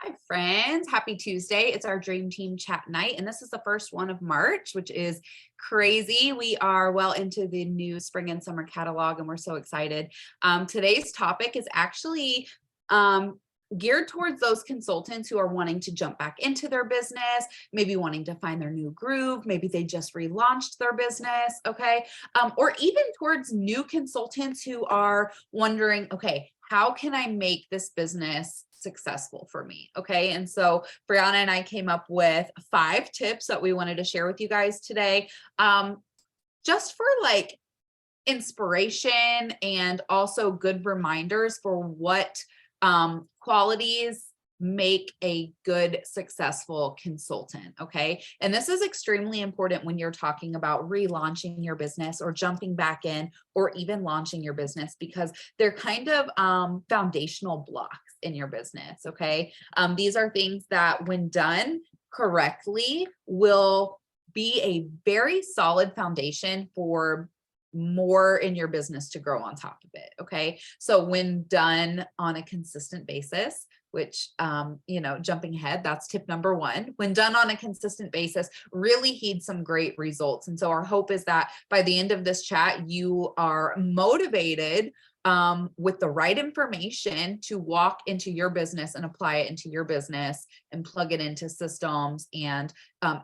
Hi, friends. Happy Tuesday. It's our Dream Team Chat night, and this is the first one of March, which is crazy. We are well into the new spring and summer catalog, and we're so excited. Today's topic is actually geared towards those consultants who are wanting to jump back into their business, maybe wanting to find their new groove. Maybe they just relaunched their business, okay? Or even towards new consultants who are wondering, okay, how can I make this business successful for me? Okay. And so Brianna and I came up with 5 tips that we wanted to share with you guys today. Just for like inspiration and also good reminders for what qualities make a good, successful consultant. Okay. And this is extremely important when you're talking about relaunching your business or jumping back in or even launching your business, because they're kind of foundational blocks in your business. Okay. These are things that, when done correctly, will be a very solid foundation for more in your business to grow on top of it. Okay. So when done on a consistent basis, which, jumping ahead, that's tip number 1. When done on a consistent basis, really heed some great results. And so our hope is that by the end of this chat, you are motivated with the right information to walk into your business and apply it into your business and plug it into systems and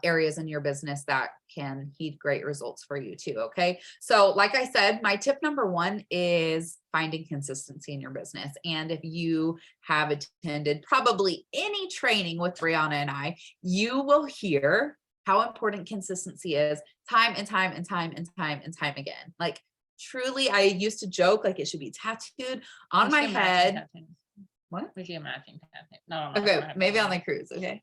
areas in your business that can heed great results for you too. Okay. So like I said, my tip number 1 is finding consistency in your business. And if you have attended probably any training with Brianna and I, you will hear how important consistency is time and time and time and time and time again. Like, truly, I used to joke like it should be tattooed on my head. What? We should matching tattoo. No. Okay, maybe on the cruise. Okay.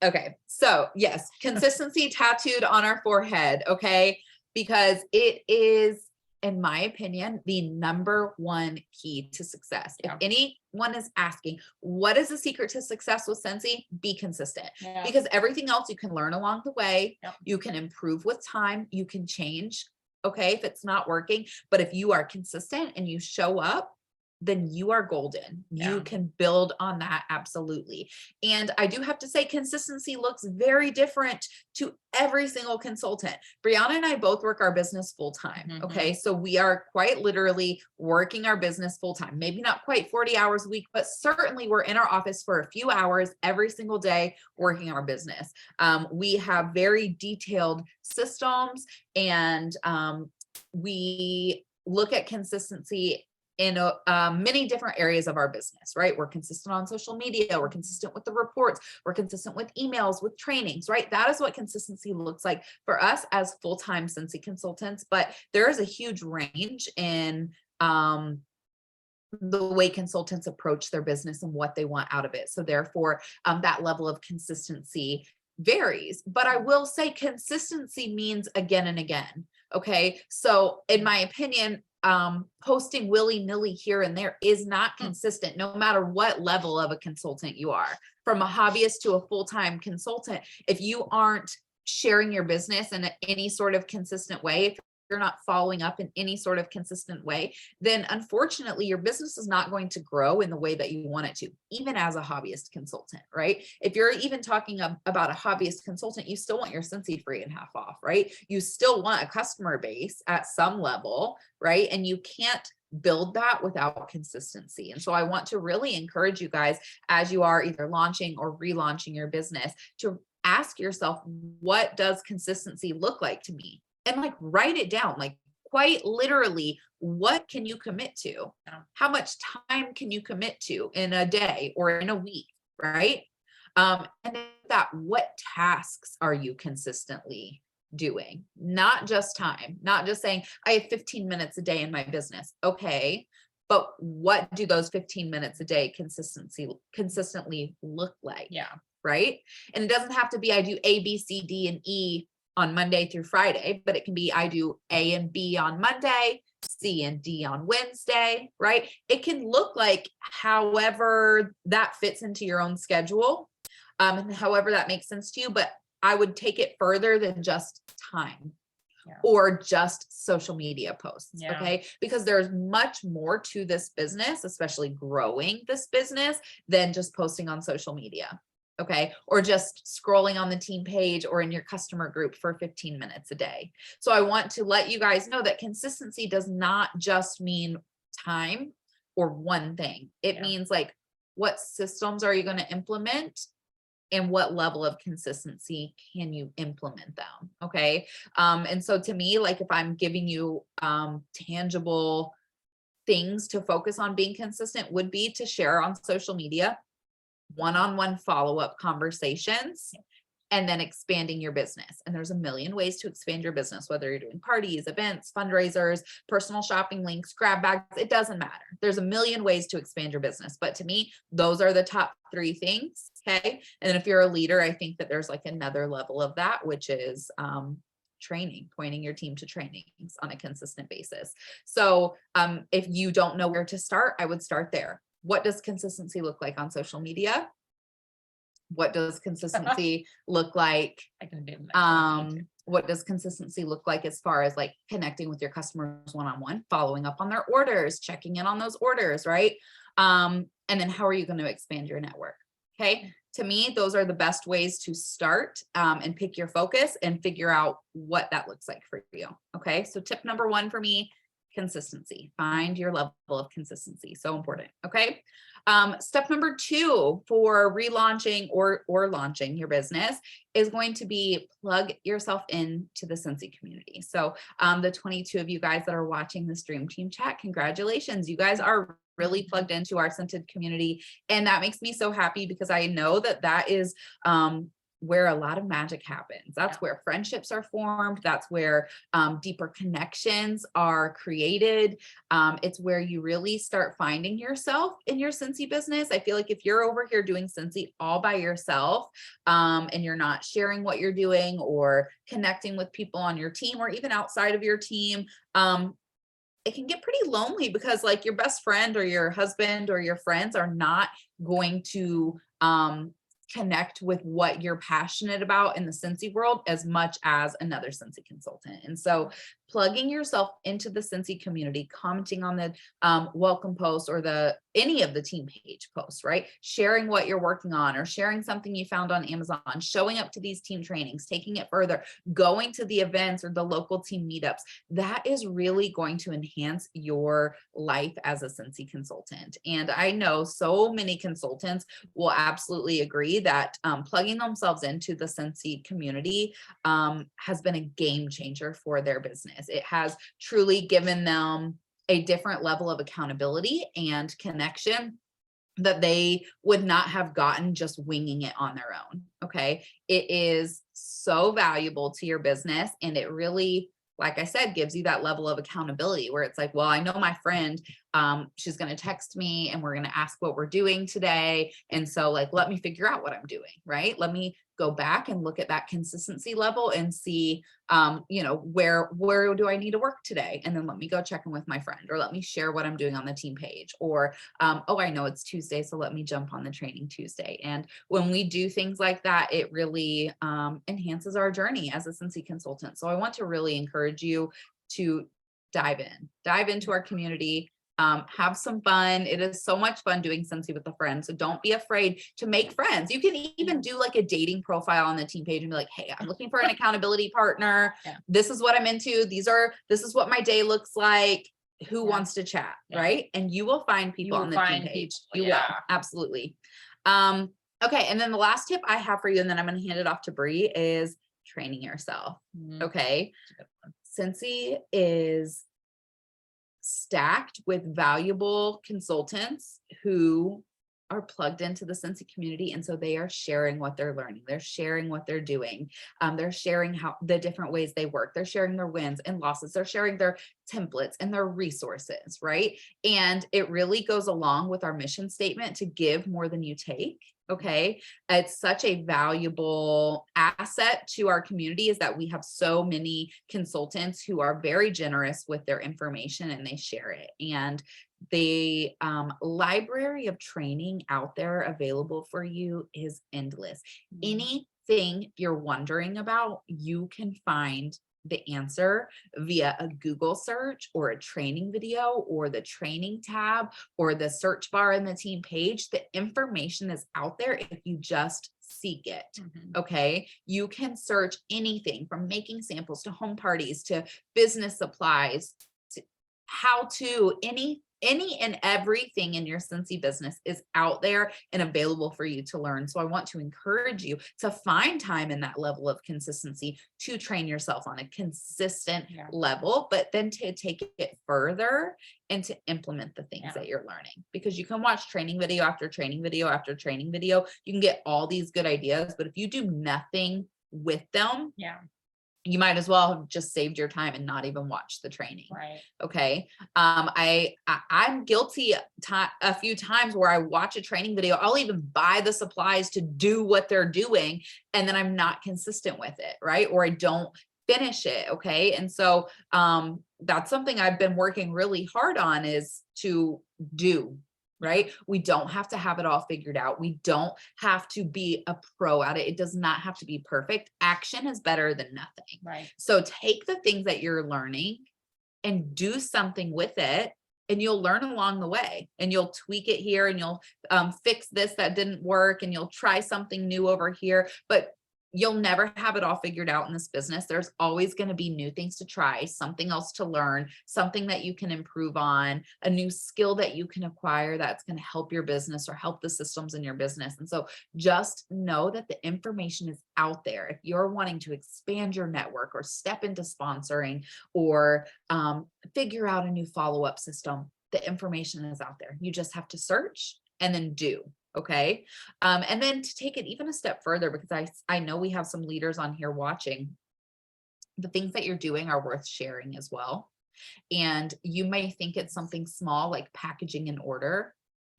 Okay. So yes, consistency tattooed on our forehead. Okay. Because it is, in my opinion, the number 1 key to success. Yeah. If anyone is asking, what is the secret to success with Scentsy? Be consistent. Yeah. Because everything else you can learn along the way. Yeah. You can improve with time. You can change. Okay. If it's not working, but if you are consistent and you show up, then you are golden. Yeah. You can build on that. Absolutely. And I do have to say, consistency looks very different to every single consultant. Brianna and I both work our business full time. Mm-hmm. Okay. So we are quite literally working our business full time, maybe not quite 40 hours a week, but certainly we're in our office for a few hours every single day working our business. We have very detailed systems, and we look at consistency in many different areas of our business, right? We're consistent on social media. We're consistent with the reports. We're consistent with emails, with trainings, right? That is what consistency looks like for us as full-time Scentsy consultants. But there is a huge range in the way consultants approach their business and what they want out of it. So therefore, that level of consistency varies. But I will say consistency means again and again. Okay. So in my opinion, posting willy-nilly here and there is not consistent, no matter what level of a consultant you are, from a hobbyist to a full-time consultant. If you aren't sharing your business in any sort of consistent way, if you're not following up in any sort of consistent way, then unfortunately your business is not going to grow in the way that you want it to, even as a hobbyist consultant, right? If you're even talking about a hobbyist consultant, you still want your Scentsy free and half off, right? You still want a customer base at some level, right? And you can't build that without consistency. And so I want to really encourage you guys, as you are either launching or relaunching your business, to ask yourself, what does consistency look like to me? And like write it down, like quite literally, what can you commit to? How much time can you commit to in a day or in a week, right? And that, what tasks are you consistently doing? Not just time, not just saying, I have 15 minutes a day in my business. Okay. But what do those 15 minutes a day consistently look like? Yeah. Right. And it doesn't have to be, I do A, B, C, D, and E on Monday through Friday, but it can be, I do A and B on Monday, C and D on Wednesday, right? It can look like however that fits into your own schedule, and however that makes sense to you, but I would take it further than just time. or just social media posts. Okay. Because there's much more to this business, especially growing this business, than just posting on social media. Okay. Or just scrolling on the team page or in your customer group for 15 minutes a day. So I want to let you guys know that consistency does not just mean time or one thing. It means like, what systems are you going to implement? And what level of consistency can you implement them? Okay. And so to me, like if I'm giving you tangible things to focus on being consistent would be to share on social media, one-on-one follow-up conversations, and then expanding your business. And there's a million ways to expand your business, whether you're doing parties, events, fundraisers, personal shopping links, grab bags, it doesn't matter. There's a million ways to expand your business. But to me, those are the top 3 things. Okay. And if you're a leader, I think that there's like another level of that, which is training, pointing your team to trainings on a consistent basis. So if you don't know where to start, I would start there. What does consistency look like on social media? What does consistency look like? What does consistency look like as far as like connecting with your customers one-on-one, following up on their orders, checking in on those orders, right? And then how are you going to expand your network? Okay. To me, those are the best ways to start and pick your focus and figure out what that looks like for you. Okay. So tip number 1 for me, consistency. Find your level of consistency. So important. Okay. Step number 2 for relaunching or launching your business is going to be plug yourself into the Scentsy community. So the 22 of you guys that are watching this Dream Team chat, congratulations. You guys are really plugged into our scented community. And that makes me so happy because I know that that is where a lot of magic happens. That's where friendships are formed. That's where deeper connections are created. It's where you really start finding yourself in your Scentsy business. I feel like if you're over here doing Scentsy all by yourself and you're not sharing what you're doing or connecting with people on your team or even outside of your team, it can get pretty lonely because like your best friend or your husband or your friends are not going to connect with what you're passionate about in the Scentsy world as much as another Scentsy consultant. And so plugging yourself into the Scentsy community, commenting on the welcome post or any of the team page posts, right? Sharing what you're working on or sharing something you found on Amazon, showing up to these team trainings, taking it further, going to the events or the local team meetups. That is really going to enhance your life as a Scentsy consultant. And I know so many consultants will absolutely agree that plugging themselves into the Scentsy community has been a game changer for their business. It has truly given them a different level of accountability and connection that they would not have gotten just winging it on their own. Okay. It is so valuable to your business. And it really, like I said, gives you that level of accountability where it's like, well, I know my friend, she's going to text me and we're going to ask what we're doing today. And so like, let me figure out what I'm doing, right? Let me go back and look at that consistency level and see, where do I need to work today? And then let me go check in with my friend, or let me share what I'm doing on the team page, or, oh, I know it's Tuesday, so let me jump on the training Tuesday. And when we do things like that, it really enhances our journey as a Scentsy consultant. So I want to really encourage you to dive into our community. Have some fun. It is so much fun doing Scentsy with a friend. So don't be afraid to make friends. You can even do like a dating profile on the team page and be like, hey, I'm looking for an accountability partner. This is what I'm into. This is what my day looks like. Who wants to chat? Right. And you will find people on the team page. You will. Absolutely. Okay. And then the last tip I have for you, and then I'm going to hand it off to Bree, is training yourself. Okay. Scentsy is stacked with valuable consultants who are plugged into the Scentsy community. And so they are sharing what they're learning. They're sharing what they're doing. They're sharing how the different ways they work. They're sharing their wins and losses. They're sharing their templates and their resources, right? And it really goes along with our mission statement to give more than you take. Okay. It's such a valuable asset to our community is that we have so many consultants who are very generous with their information and they share it. And the library of training out there available for you is endless. Anything you're wondering about, you can find the answer via a Google search or a training video or the training tab or the search bar in the team page. The information is out there if you just seek it. Okay. You can search anything from making samples to home parties to business supplies to how to any and everything in your Scentsy business is out there and available for you to learn. So I want to encourage you to find time in that level of consistency to train yourself on a consistent level, but then to take it further and to implement the things that you're learning, because you can watch training video after training video after training video. You can get all these good ideas, but if you do nothing with them, you might as well have just saved your time and not even watch the training. Right. Okay. I'm guilty a few times where I watch a training video. I'll even buy the supplies to do what they're doing, and then I'm not consistent with it. Right. Or I don't finish it. Okay. And so, that's something I've been working really hard on, is to do. Right. We don't have to have it all figured out. We don't have to be a pro at it. It does not have to be perfect. Action is better than nothing. Right. So take the things that you're learning and do something with it, and you'll learn along the way, and you'll tweak it here, and you'll fix this that didn't work, and you'll try something new over here. But you'll never have it all figured out in this business. There's always going to be new things to try, something else to learn, something that you can improve on, a new skill that you can acquire that's going to help your business or help the systems in your business. And so just know that the information is out there. If you're wanting to expand your network or step into sponsoring or figure out a new follow-up system, the information is out there. You just have to search and then do. Okay. And then to take it even a step further, because I know we have some leaders on here watching, the things that you're doing are worth sharing as well. And you may think it's something small like packaging an order.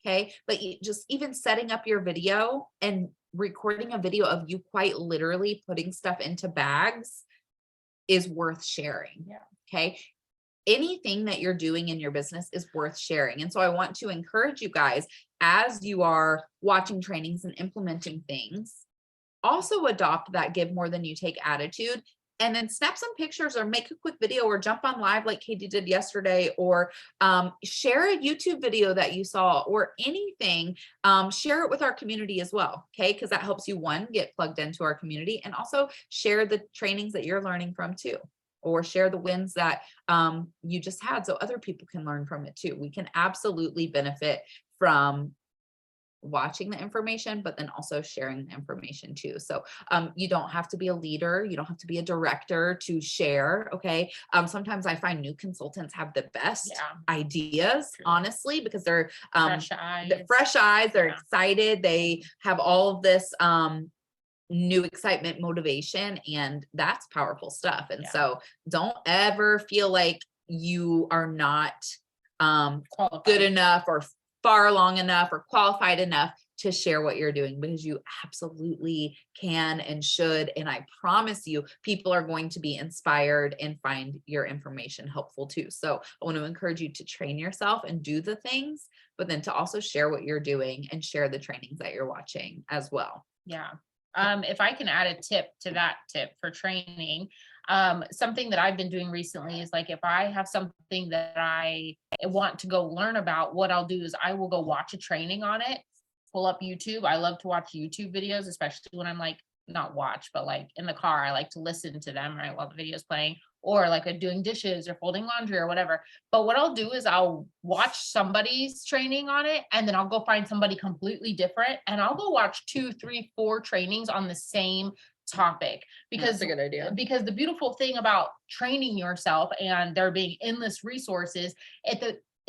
Okay. But just even setting up your video and recording a video of you quite literally putting stuff into bags is worth sharing. Yeah. Okay. Anything that you're doing in your business is worth sharing. And so I want to encourage you guys, as you are watching trainings and implementing things, also adopt that give more than you take attitude, and then snap some pictures or make a quick video or jump on live like Katie did yesterday, or share a YouTube video that you saw or anything. Share it with our community as well. Okay. Because that helps you, one, get plugged into our community, and also share the trainings that you're learning from too. Or share the wins that you just had so other people can learn from it too. We can absolutely benefit from watching the information, but then also sharing the information too. So you don't have to be a leader. You don't have to be a director to share. Okay. Sometimes I find new consultants have the best ideas, honestly, because they're fresh eyes. They're excited. They have all of this new excitement, motivation, and that's powerful stuff. And so don't ever feel like you are not good enough or far along enough or qualified enough to share what you're doing, because you absolutely can and should. And I promise you, people are going to be inspired and find your information helpful too. So I want to encourage you to train yourself and do the things, but then to also share what you're doing and share the trainings that you're watching as well. Yeah. If I can add a tip to that tip for training, something that I've been doing recently is, like, if I have something that I want to go learn about, what I'll do is I will go watch a training on it, pull up YouTube. I love to watch YouTube videos, especially when I'm like, not watch, but like in the car, I like to listen to them, right, while the video is playing, or like doing dishes or folding laundry or whatever. But what I'll do is I'll watch somebody's training on it, and then I'll go find somebody completely different, and I'll go watch 2, 3, 4 trainings on the same topic, because that's a good idea. Because the beautiful thing about training yourself and there being endless resources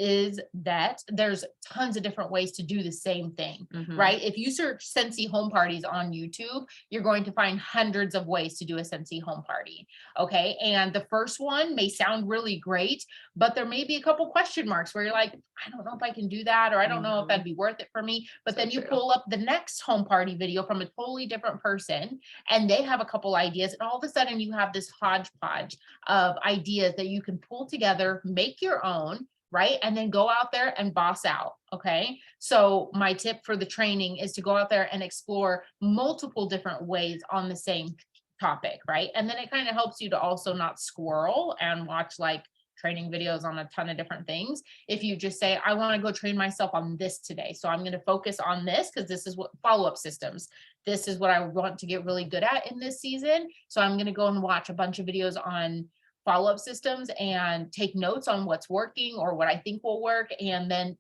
is that there's tons of different ways to do the same thing, right? If you search Scentsy home parties on YouTube, you're going to find hundreds of ways to do a Scentsy home party. Okay. And the first one may sound really great, but there may be a couple question marks where you're like, I don't know if I can do that, or I don't know if that'd be worth it for me. But then you pull up the next home party video from a totally different person, and they have a couple ideas, and all of a sudden you have this hodgepodge of ideas that you can pull together, make your own, right? And then go out there and boss out. Okay. So my tip for the training is to go out there and explore multiple different ways on the same topic, right? And then it kind of helps you to also not squirrel and watch like training videos on a ton of different things. If you just say, I want to go train myself on this today, so I'm going to focus on this because this is what follow-up systems, this is what I want to get really good at in this season. So I'm going to go and watch a bunch of videos on follow-up systems and take notes on what's working or what I think will work, and then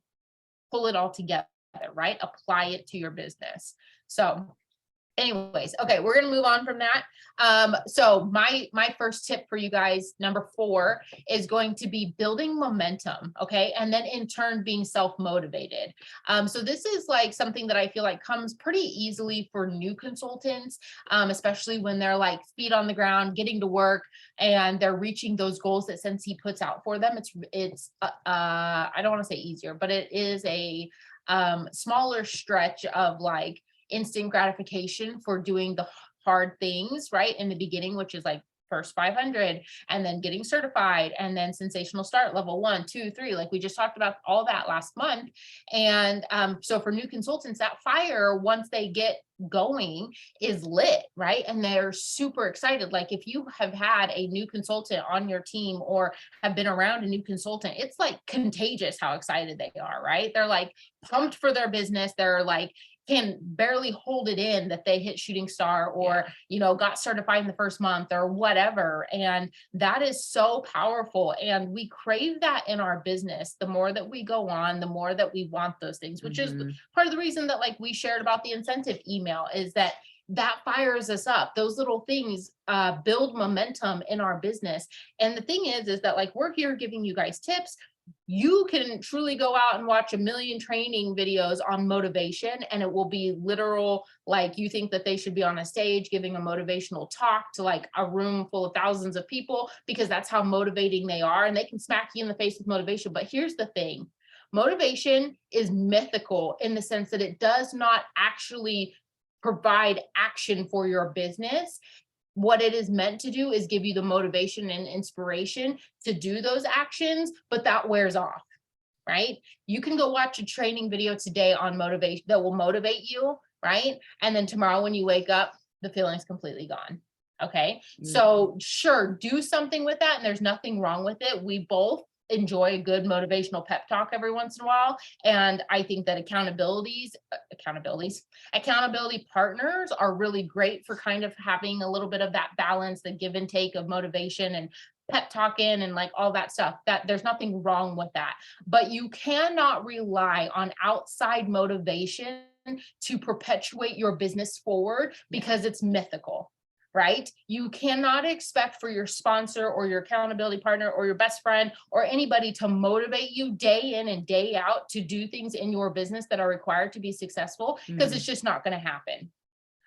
pull it all together, right? Apply it to your business. So anyways, okay, we're gonna move on from that. So my first tip for you guys, number 4, is going to be building momentum, okay, and then in turn being self-motivated. So this is like something that I feel like comes pretty easily for new consultants, especially when they're like feet on the ground, getting to work, and they're reaching those goals that Scentsy puts out for them. It's I don't want to say easier, but it is a smaller stretch of like instant gratification for doing the hard things right in the beginning, which is like first 500 and then getting certified and then sensational start level 1, 2, 3, like we just talked about all that last month. And so for new consultants, that fire, once they get going, is lit, right? And they're super excited. Like if you have had a new consultant on your team or have been around a new consultant, it's like contagious how excited they are, right? They're like pumped for their business. They're like can barely hold it in that they hit shooting star or, you know, got certified in the first month or whatever. And that is so powerful. And we crave that in our business. The more that we go on, the more that we want those things, which is part of the reason that like we shared about the incentive email, is that fires us up. Those little things build momentum in our business. And the thing is that like we're here giving you guys tips. You can truly go out and watch a million training videos on motivation, and it will be literal, like you think that they should be on a stage giving a motivational talk to like a room full of thousands of people, because that's how motivating they are, and they can smack you in the face with motivation. But here's the thing, motivation is mythical in the sense that it does not actually provide action for your business. What it is meant to do is give you the motivation and inspiration to do those actions, but that wears off, right? You can go watch a training video today on motivation that will motivate you, right? And then tomorrow when you wake up, the feeling's completely gone. Okay. So sure, do something with that. And there's nothing wrong with it. We both enjoy a good motivational pep talk every once in a while. And I think that accountability partners are really great for kind of having a little bit of that balance, the give and take of motivation and pep talking and like all that stuff. That there's nothing wrong with that, but you cannot rely on outside motivation to perpetuate your business forward because it's mythical. Right? You cannot expect for your sponsor or your accountability partner or your best friend or anybody to motivate you day in and day out to do things in your business that are required to be successful, because it's just not going to happen.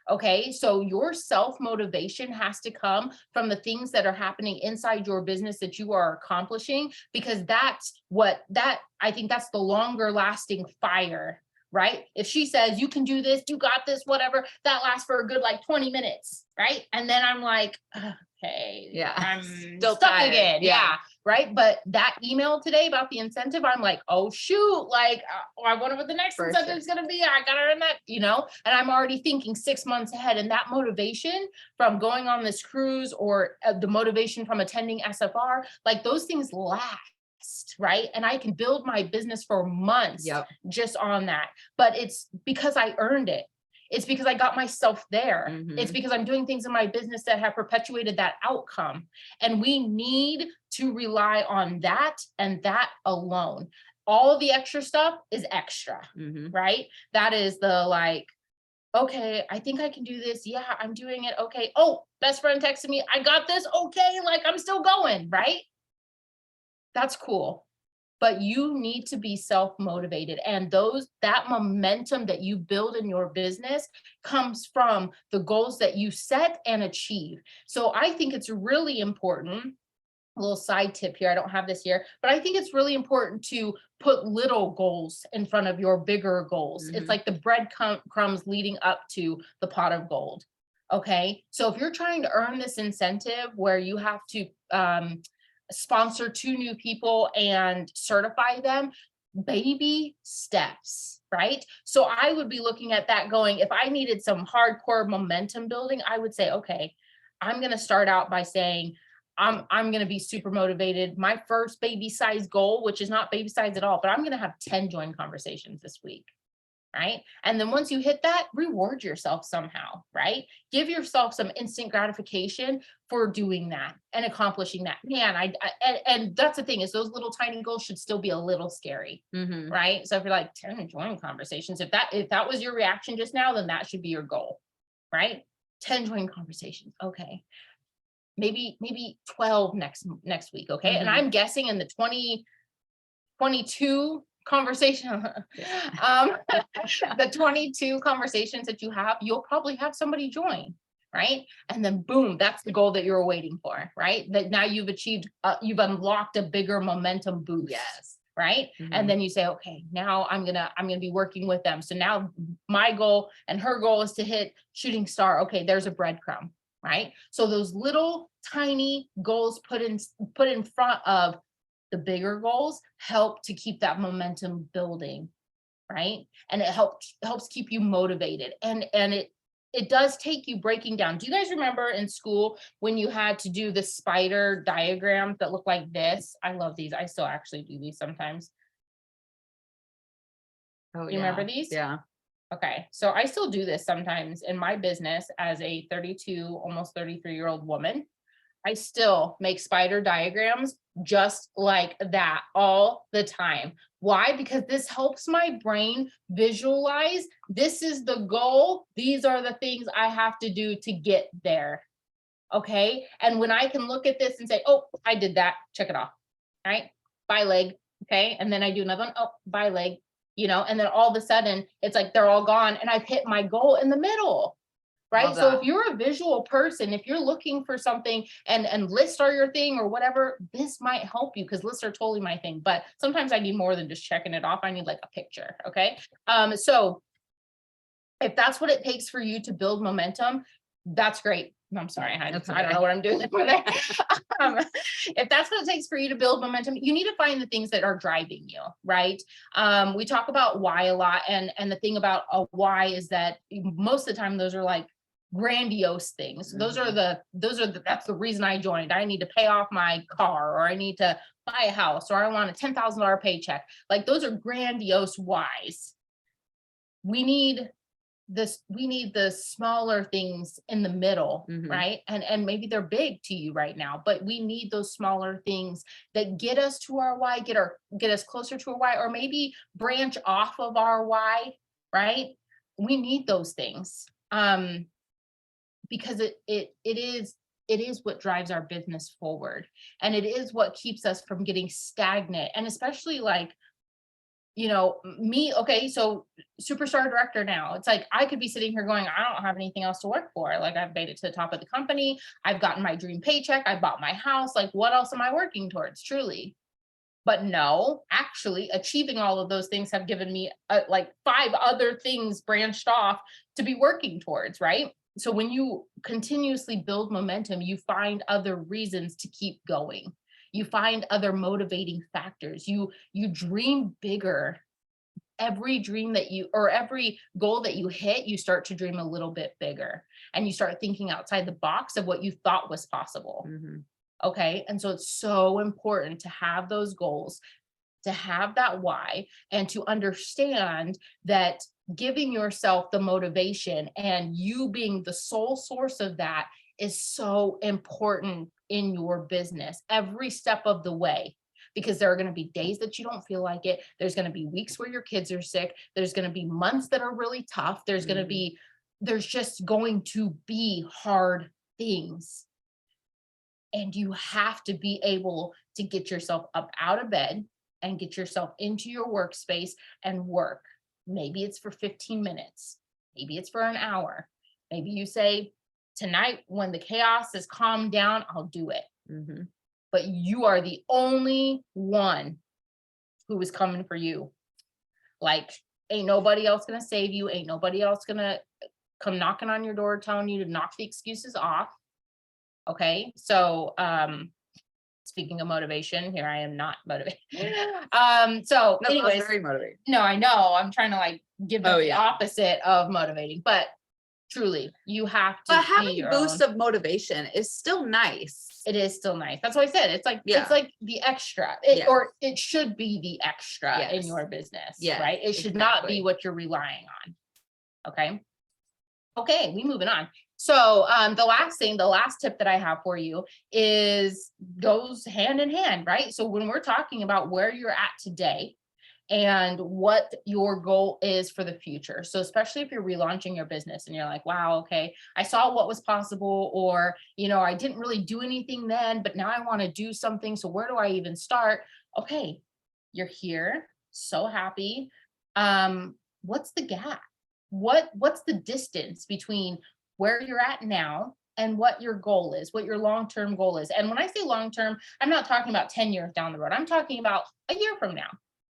Okay, so your self-motivation has to come from the things that are happening inside your business that you are accomplishing, because I think that's the longer lasting fire. Right? If she says, you can do this, you got this, whatever, that lasts for a good like 20 minutes. Right? And then I'm like, okay, yeah, I'm still stuck tired. again. Yeah. Right. But that email today about the incentive, I'm like, oh shoot, like I wonder what the next incentive is going to be. I got to earn that, and I'm already thinking 6 months ahead. And that motivation from going on this cruise or the motivation from attending SFR, like those things last. Right. And I can build my business for months just on that. But it's because I earned it. It's because I got myself there. It's because I'm doing things in my business that have perpetuated that outcome. And we need to rely on that and that alone. All of the extra stuff is extra, right? That is the like, okay, I think I can do this. Yeah, I'm doing it. Okay. Oh, best friend texted me. I got this. Okay. Like I'm still going, right? That's cool. But you need to be self-motivated, and that momentum that you build in your business comes from the goals that you set and achieve. So I think it's really important, a little side tip here, I don't have this here, but I think it's really important to put little goals in front of your bigger goals. It's like the breadcrumbs leading up to the pot of gold. Okay, so if you're trying to earn this incentive where you have to sponsor 2 new people and certify them, baby steps, right? So I would be looking at that going, if I needed some hardcore momentum building, I would say, okay, I'm going to start out by saying, I'm going to be super motivated. My first baby size goal, which is not baby size at all, but I'm going to have 10 join conversations this week. Right. And then once you hit that, reward yourself somehow, right? Give yourself some instant gratification for doing that and accomplishing that. Man, and that's the thing, is those little tiny goals should still be a little scary. Right. So if you're like 10 join conversations, if that was your reaction just now, then that should be your goal, right? 10 join conversations. Okay. Maybe 12 next week. Okay. And I'm guessing in the 2022 conversation, the 22 conversations that you have, you'll probably have somebody join, right? And then boom, that's the goal that you're waiting for, right? That now you've achieved, you've unlocked a bigger momentum boost. Yes. Right. And then you say, okay, now I'm gonna be working with them. So now my goal and her goal is to hit shooting star. Okay, there's a breadcrumb, right? So those little tiny goals put in front of the bigger goals help to keep that momentum building, right? And it helps keep you motivated. And it does take you breaking down. Do you guys remember in school when you had to do the spider diagrams that look like this? I love these. I still actually do these sometimes. Oh, you remember these? Yeah. Okay. So I still do this sometimes in my business as a 32, almost 33-year-old woman. I still make spider diagrams just like that all the time. Why? Because this helps my brain visualize, this is the goal. These are the things I have to do to get there. Okay. And when I can look at this and say, oh, I did that, check it off. All right. By leg. Okay. And then I do another one. Oh, by leg, and then all of a sudden it's like they're all gone and I've hit my goal in the middle. Right. So if you're a visual person, if you're looking for something and lists are your thing or whatever, this might help you, because lists are totally my thing. But sometimes I need more than just checking it off. I need like a picture. Okay. So if that's what it takes for you to build momentum, that's great. I'm sorry. I don't know what I'm doing over there. If that's what it takes for you to build momentum, you need to find the things that are driving you, right? We talk about why a lot. And the thing about a why is that most of the time, those are like grandiose things. That's the reason I joined. I need to pay off my car, or I need to buy a house, or I want a $10,000 paycheck. Like those are grandiose whys. We need the smaller things in the middle, right? And maybe they're big to you right now, but we need those smaller things that get us to our why, get us closer to our why, or maybe branch off of our why, right? We need those things. Because it is what drives our business forward, and it is what keeps us from getting stagnant. And especially like, me, okay, so superstar director now, it's like I could be sitting here going, I don't have anything else to work for. Like I've made it to the top of the company, I've gotten my dream paycheck, I bought my house, like what else am I working towards, truly? But no, actually achieving all of those things have given me like 5 other things branched off to be working towards, right? So when you continuously build momentum, you find other reasons to keep going. You find other motivating factors. You dream bigger. Every dream every goal that you hit, you start to dream a little bit bigger, and you start thinking outside the box of what you thought was possible. Okay. And so it's so important to have those goals, to have that why, and to understand that giving yourself the motivation and you being the sole source of that is so important in your business every step of the way. Because there are going to be days that you don't feel like it. There's going to be weeks where your kids are sick. There's going to be months that are really tough. There's just going to be hard things. And you have to be able to get yourself up out of bed and get yourself into your workspace and work. Maybe it's for 15 minutes. Maybe it's for an hour. Maybe you say, tonight, when the chaos is calmed down, I'll do it. But you are the only one who is coming for you. Like, ain't nobody else going to save you. Ain't nobody else going to come knocking on your door telling you to knock the excuses off. Okay. So, speaking of motivation, here I am not motivated. So anyways, very motivating. No, I know I'm trying to like give them the opposite of motivating, but Truly, you have to But be having your boosts own. of motivation is still nice. It is still nice. That's what I said. It's Yeah. like the extra, Yes. or it should be the extra in Yes. your business, Yes, right? It should not be exactly. what you're relying on. Okay. Okay, we moving on. So the last tip that I have for you is goes hand in hand, right? So when we're talking about where you're at today and what your goal is for the future. So especially if you're relaunching your business and you're like, wow, okay, I saw what was possible, or, I didn't really do anything then, but now I want to do something. So where do I even start? Okay, you're here. So happy. What's the gap? What's the distance between where you're at now and what your goal is, what your long-term goal is? And when I say long-term, I'm not talking about 10 years down the road. I'm talking about a year from now.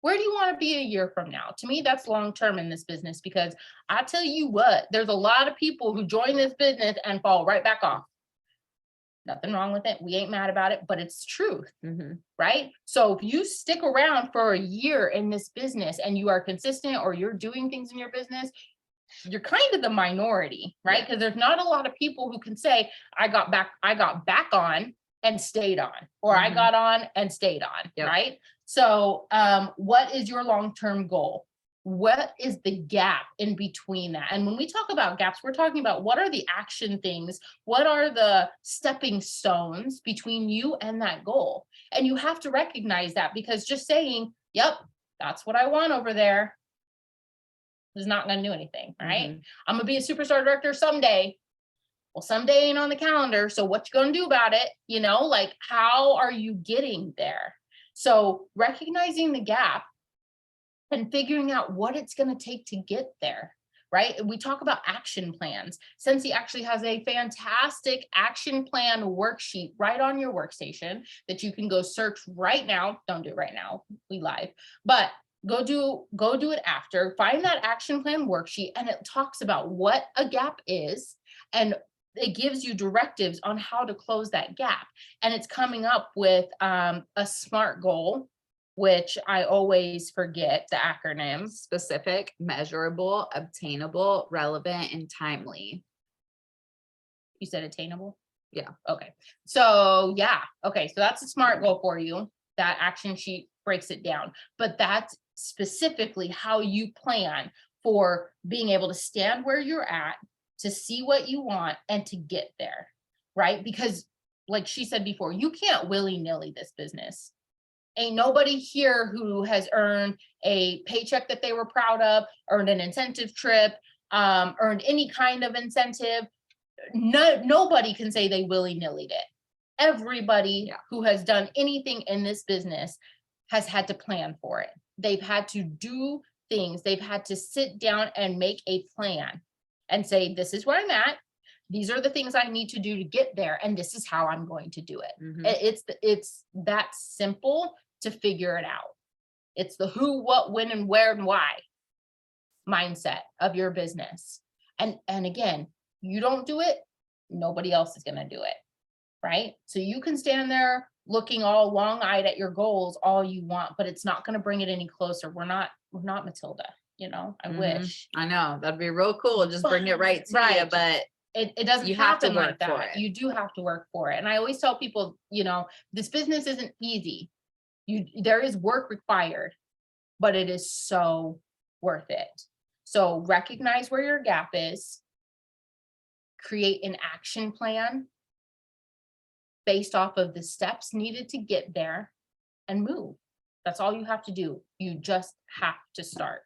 Where do you want to be a year from now? To me, that's long term in this business, because I tell you what, there's a lot of people who join this business and fall right back off. Nothing wrong with it. We ain't mad about it, but it's truth, right? So if you stick around for a year in this business and you are consistent, or you're doing things in your business, you're kind of the minority, right? Because there's not a lot of people who can say, I got back on and stayed on, or I got on and stayed on, right? So what is your long-term goal? What is the gap in between that? And when we talk about gaps, we're talking about what are the action things, what are the stepping stones between you and that goal? And you have to recognize that, because just saying, yep, that's what I want over there, is not going to do anything, right? I'm going to be a superstar director someday. Well, someday ain't on the calendar. So what you going to do about it? Like, how are you getting there? So recognizing the gap and figuring out what it's going to take to get there, right? We talk about action plans. Scentsy actually has a fantastic action plan worksheet right on your workstation that you can go search right now. Don't do it right now, we live, but go do it after. Find that action plan worksheet, and it talks about what a gap is, and it gives you directives on how to close that gap. And it's coming up with a SMART goal, which I always forget the acronym. Specific, measurable, obtainable, relevant, and timely. You said attainable? Yeah. Okay. So yeah. Okay. So that's a SMART goal for you. That action sheet breaks it down, but that's specifically how you plan for being able to stand where you're at, to see what you want, and to get there, right? Because like she said before, you can't willy-nilly this business. Ain't nobody here who has earned a paycheck that they were proud of, earned an incentive trip, earned any kind of incentive. Nobody can say they willy-nillied it. Everybody who has done anything in this business has had to plan for it. They've had to do things. They've had to sit down and make a plan and say, this is where I'm at. These are the things I need to do to get there, and this is how I'm going to do it. It's that simple to figure it out. It's the who, what, when, and where, and why mindset of your business. And again, you don't do it, nobody else is going to do it, right? So you can stand there looking all long-eyed at your goals all you want, but it's not going to bring it any closer. We're not Matilda, I wish. I know, that'd be real cool. Just bring it right to you, but it doesn't you have to happen like work for that. it. You do have to work for it. And I always tell people, this business isn't easy. There is work required, but it is so worth it. So recognize where your gap is, create an action plan based off of the steps needed to get there, and move. That's all you have to do. You just have to start.